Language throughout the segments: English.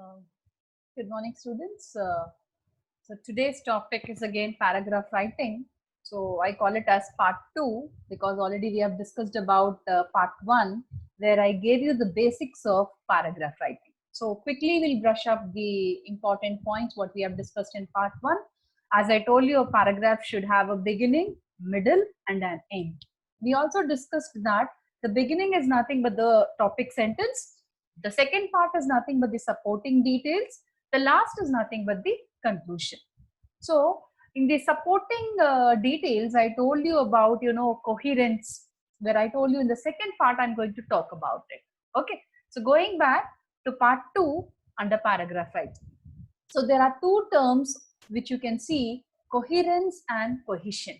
Uh, Good morning, students. So today's topic is again paragraph writing. So I call it as part two because already we have discussed about part one, where I gave you the basics of paragraph writing. So quickly we'll brush up the important points what we have discussed in part one. As I told you, a paragraph should have a beginning, middle, and an end. We also discussed that the beginning is nothing but the topic sentence. The second part is nothing but the supporting details. The last is nothing but the conclusion. So in the supporting details, I told you about, coherence, where I told you in the second part, I'm going to talk about it. Okay. So going back to part two under paragraph writing. So there are two terms which you can see, coherence and cohesion.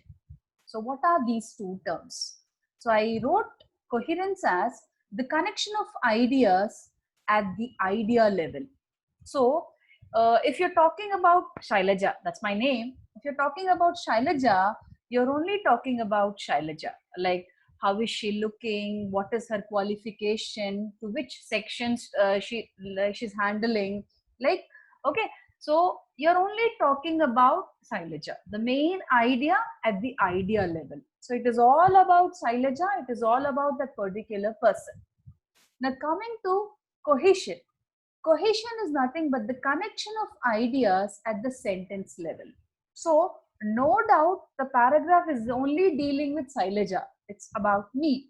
So what are these two terms? So I wrote coherence as the connection of ideas at the idea level. So if you're talking about Shailaja, that's my name. If you're talking about Shailaja, you're only talking about Shailaja. Like how is she looking? What is her qualification? To which sections she's handling? Like, okay, so you're only talking about Shailaja, the main idea at the idea level. So it is all about Shailaja. It is all about that particular person. Now coming to cohesion. Cohesion is nothing but the connection of ideas at the sentence level. So no doubt the paragraph is only dealing with Shailaja. It's about me.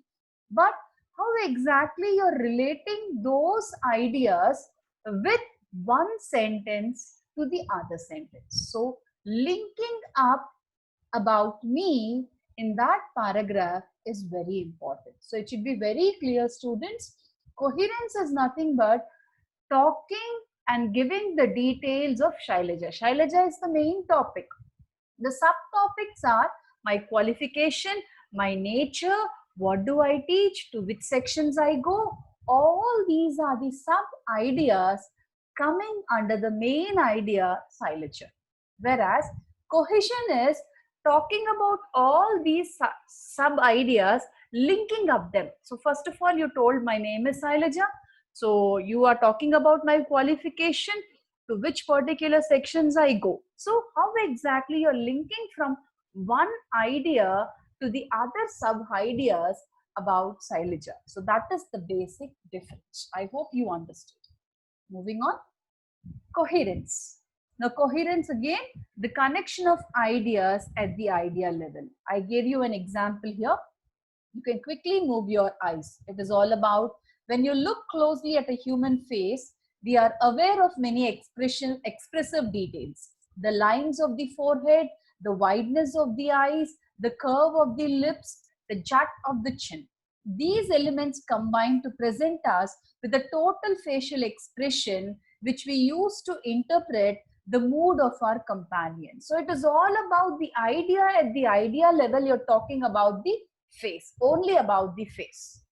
But how exactly you're relating those ideas with one sentence to the other sentence. So linking up about me in that paragraph is very important. So it should be very clear, students. Coherence is nothing but talking and giving the details of Shailaja. Shailaja is the main topic. The subtopics are my qualification, my nature, what do I teach, to which sections I go. All these are the sub ideas coming under the main idea Shailaja. Whereas cohesion is talking about all these sub ideas, linking up them. So first of all, you told my name is Shailaja. So you are talking about my qualification, to which particular sections I go. So how exactly you're linking from one idea to the other sub ideas about Shailaja. So that is the basic difference. I hope you understood. Moving on, coherence. Now coherence again, the connection of ideas at the idea level. I gave you an example here. You can quickly move your eyes. It is all about when you look closely at a human face, we are aware of many expressive details. The lines of the forehead, the wideness of the eyes, the curve of the lips, the jut of the chin. These elements combine to present us with a total facial expression which we use to interpret the mood of our companion. So it is all about the idea at the idea level. You're talking about the face, only about the face.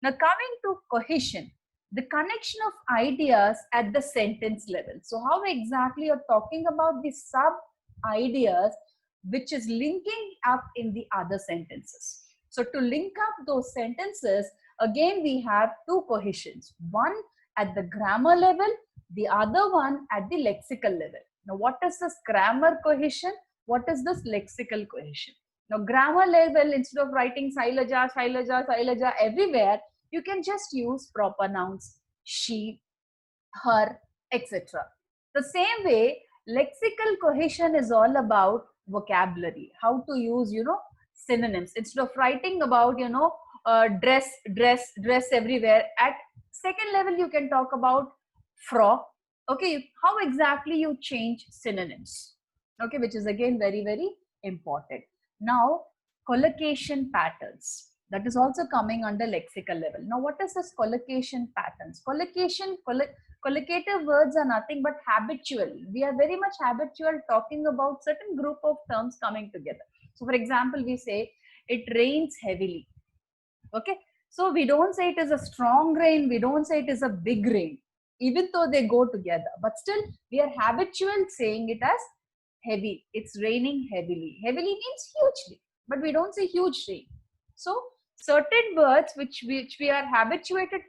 Now coming to cohesion, the connection of ideas at the sentence level. So how exactly you're talking about the sub ideas which is linking up in the other sentences. So to link up those sentences, again we have two cohesions. One at the grammar level, the other one at the lexical level. Now what is this grammar cohesion? What is this lexical cohesion? Now grammar level, instead of writing Shailaja, Shailaja, Shailaja everywhere, you can just use proper nouns, she, her, etc. The same way, lexical cohesion is all about vocabulary, how to use, synonyms. Instead of writing about, dress, dress, dress everywhere, at second level, you can talk about frock. Okay, how exactly you change synonyms. Okay, which is again very, very important. Now, collocation patterns. That is also coming under lexical level. Now, what is this collocation patterns? Collocative words are nothing but habitual. We are very much habitual talking about certain group of terms coming together. So, for example, we say it rains heavily. Okay. So, we don't say it is a strong rain. We don't say it is a big rain, even though they go together. But still, we are habitual saying it as heavy. It's raining heavily. Heavily means hugely, but we don't say huge rain. So, certain words which we are habituated,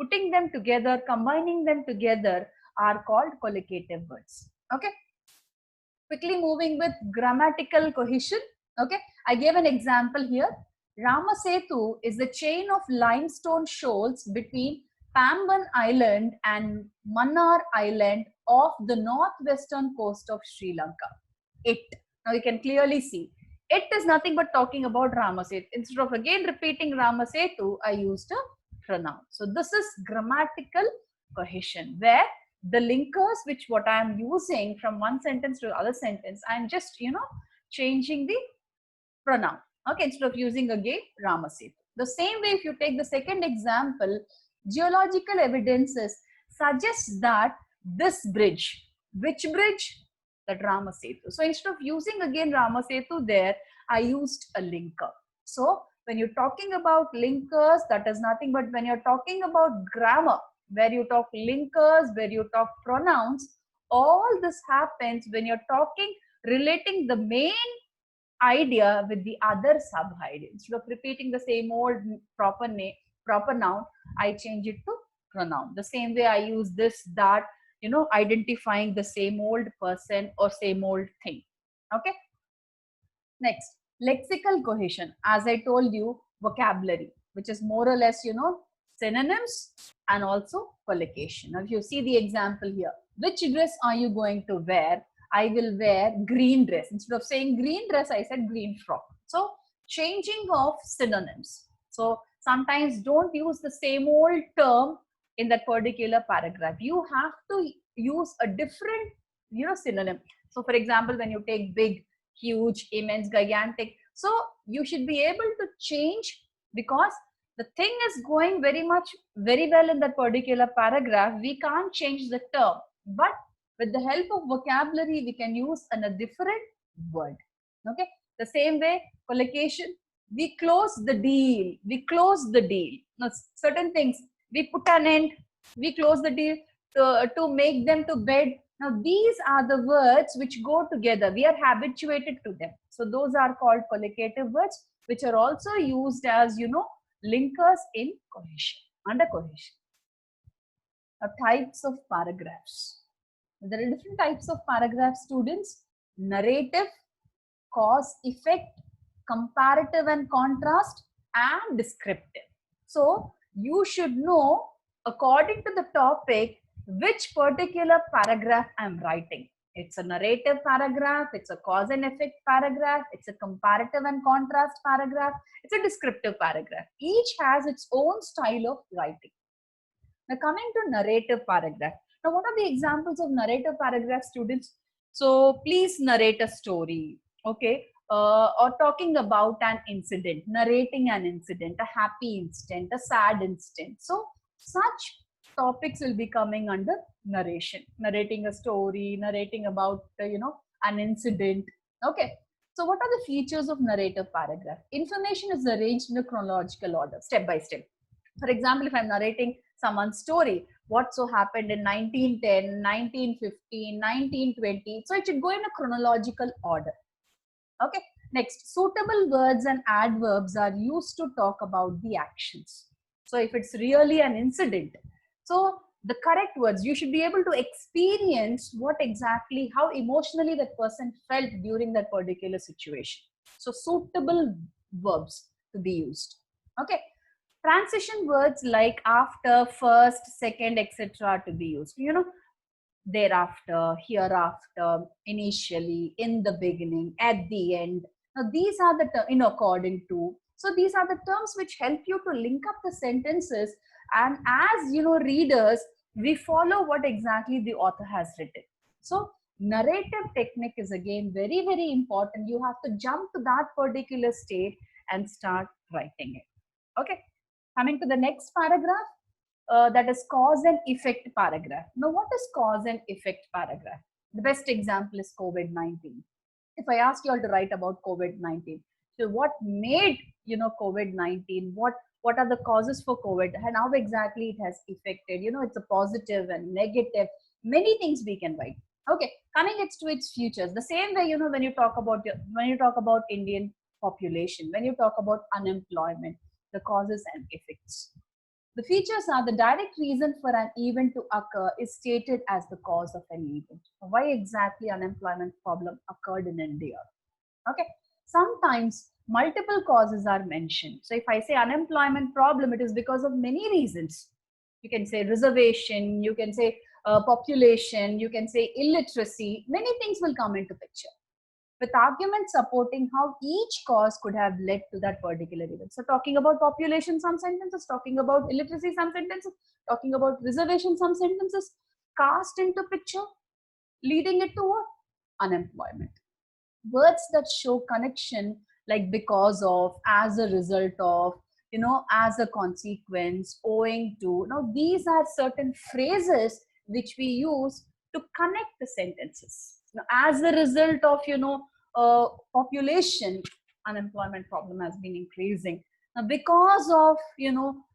putting them together, combining them together are called collocative words. Okay. Quickly moving with grammatical cohesion. Okay. I gave an example here. Ramasetu is a chain of limestone shoals between Pamban Island and Mannar Island off the northwestern coast of Sri Lanka. It. Now you can clearly see. It is nothing but talking about Ramasetu. Instead of again repeating Ramasetu, I used a pronoun. So this is grammatical cohesion where the linkers which what I am using from one sentence to the other sentence, I am just, changing the pronoun. Okay, instead of using again Ramasetu. The same way, if you take the second example, geological evidences suggests that this bridge, which bridge? That Ramasetu. So instead of using again Ramasetu there, I used a linker. So when you're talking about linkers, that is nothing but when you're talking about grammar, where you talk linkers, where you talk pronouns, all this happens when you're talking, relating the main idea with the other sub idea. Instead of repeating the same old proper name, proper noun, I change it to pronoun. The same way I use this, that, identifying the same old person or same old thing. Okay. Next, lexical cohesion. As I told you, vocabulary, which is more or less, synonyms and also collocation. Now, if you see the example here, which dress are you going to wear? I will wear green dress. Instead of saying green dress, I said green frock. So changing of synonyms. So sometimes don't use the same old term in that particular paragraph. You have to use a different, synonym. So for example, when you take big, huge, immense, gigantic, so you should be able to change because the thing is going very well in that particular paragraph. We can't change the term, but with the help of vocabulary, we can use a different word. Okay. The same way, collocation, we close the deal. We close the deal. Now, certain things, we put an end, we close the deal to make them to bed. Now, these are the words which go together. We are habituated to them. So, those are called collocative words, which are also used as, linkers in cohesion, under cohesion. Now, types of paragraphs. There are different types of paragraph, students. Narrative, cause, effect, comparative and contrast, and descriptive. So you should know, according to the topic, which particular paragraph I'm writing. It's a narrative paragraph, it's a cause and effect paragraph, it's a comparative and contrast paragraph, it's a descriptive paragraph. Each has its own style of writing. Now coming to narrative paragraph. Now what are the examples of narrative paragraph, students? So please narrate a story, okay? Or talking about an incident, narrating an incident, a happy incident, a sad incident. So such topics will be coming under narration, narrating a story, narrating about, an incident. Okay. So what are the features of narrative paragraph? Information is arranged in a chronological order, step by step. For example, if I'm narrating someone's story, what so happened in 1910, 1915, 1920. So it should go in a chronological order. Okay. Next, suitable words and adverbs are used to talk about the actions. So if it's really an incident, so the correct words, you should be able to experience what exactly, how emotionally that person felt during that particular situation. So suitable verbs to be used. Okay. Transition words like after, first, second, etc. to be used. Thereafter, hereafter, initially, in the beginning, at the end. Now, these are the terms, according to. So, these are the terms which help you to link up the sentences. And as readers, we follow what exactly the author has written. So, narrative technique is again very, very important. You have to jump to that particular state and start writing it. Okay. Coming to the next paragraph. That is cause and effect paragraph. Now, what is cause and effect paragraph? The best example is COVID-19. If I ask you all to write about COVID-19, so what made COVID-19? What are the causes for COVID, and how exactly it has affected? It's a positive and negative. Many things we can write. Okay, coming to its futures. The same way, when you talk about Indian population, when you talk about unemployment, the causes and effects. The features are the direct reason for an event to occur is stated as the cause of an event. Why exactly unemployment problem occurred in India? Okay. Sometimes multiple causes are mentioned. So if I say unemployment problem, it is because of many reasons. You can say reservation, you can say population, you can say illiteracy. Many things will come into picture, with arguments supporting how each cause could have led to that particular event. So talking about population, some sentences, talking about illiteracy, some sentences, talking about reservation, some sentences, cast into picture, leading it to what? Unemployment. Words that show connection, like because of, as a result of, as a consequence, owing to. Now these are certain phrases which we use to connect the sentences. Now, as a result of, population, unemployment problem has been increasing. Now because of,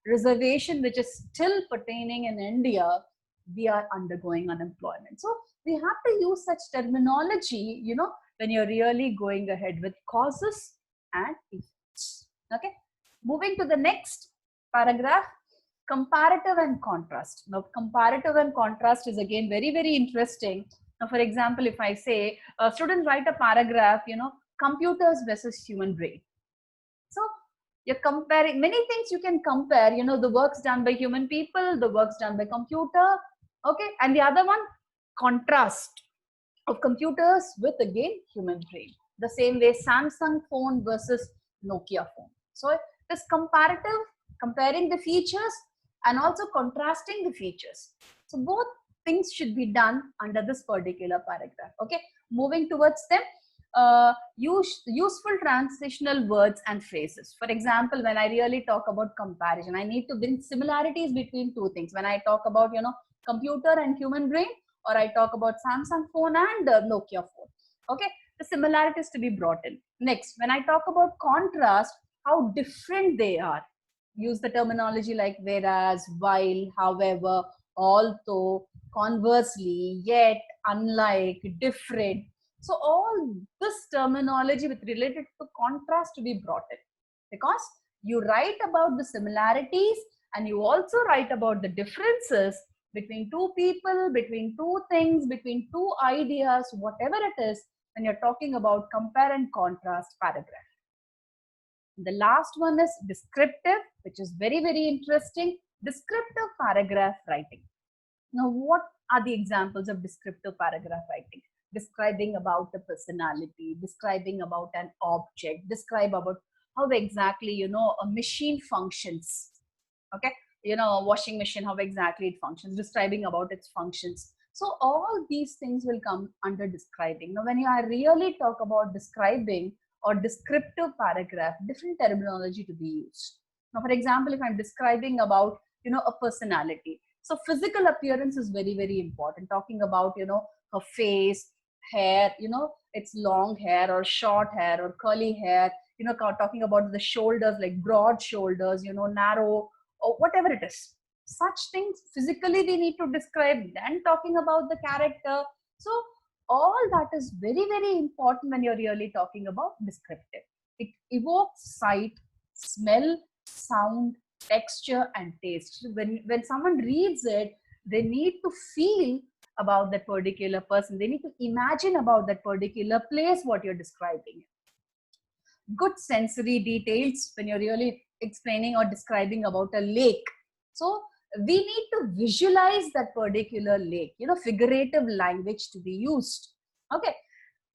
reservation which is still pertaining in India, we are undergoing unemployment. So we have to use such terminology, when you're really going ahead with causes and effects. Okay, moving to the next paragraph, comparative and contrast. Now comparative and contrast is again very, very interesting. Now for example, if I say students write a paragraph, computers versus human brain. So you're comparing many things. You can compare, the works done by human people, the works done by computer. Okay, and the other one, contrast of computers with again human brain. The same way Samsung phone versus Nokia phone. So this comparative, comparing the features and also contrasting the features. So both things should be done under this particular paragraph. Okay, moving towards them. Useful transitional words and phrases. For example, when I really talk about comparison, I need to bring similarities between two things. When I talk about, computer and human brain, or I talk about Samsung phone and Nokia phone. Okay, the similarities to be brought in. Next, when I talk about contrast, how different they are. Use the terminology like whereas, while, however, although, conversely, yet, unlike, different. So all this terminology with related to contrast to be brought in, because you write about the similarities and you also write about the differences between two people, between two things, between two ideas, whatever it is, when you're talking about compare and contrast paragraph. The last one is descriptive, which is very, very interesting. Descriptive paragraph writing. Now, what are the examples of descriptive paragraph writing? Describing about a personality, describing about an object, describe about how exactly, a machine functions. Okay, washing machine, how exactly it functions, describing about its functions. So all these things will come under describing. Now when I really talk about describing or descriptive paragraph, different terminology to be used. Now for example, if I'm describing about, a personality, so physical appearance is very, very important. Talking about, her face, hair, it's long hair or short hair or curly hair, talking about the shoulders, like broad shoulders, narrow, or whatever it is. Such things physically we need to describe, then talking about the character. So all that is very, very important when you're really talking about descriptive. It evokes sight, smell, sound, texture, and taste. So when someone reads it, they need to feel about that particular person. They need to imagine about that particular place, what you're describing. Good sensory details when you're really explaining or describing about a lake. So we need to visualize that particular lake, figurative language to be used. Okay,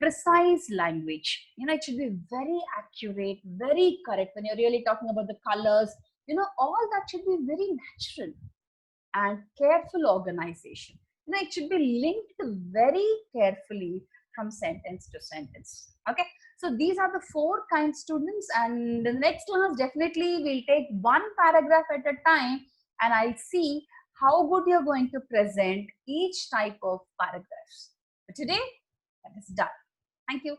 precise language, it should be very accurate, very correct. When you're really talking about the colors, all that should be very natural. And careful organization, it should be linked very carefully from sentence to sentence. Okay, so these are the 4 kinds, students, and in the next class definitely we'll take one paragraph at a time and I'll see how good you're going to present each type of paragraphs. But today that is done. Thank you.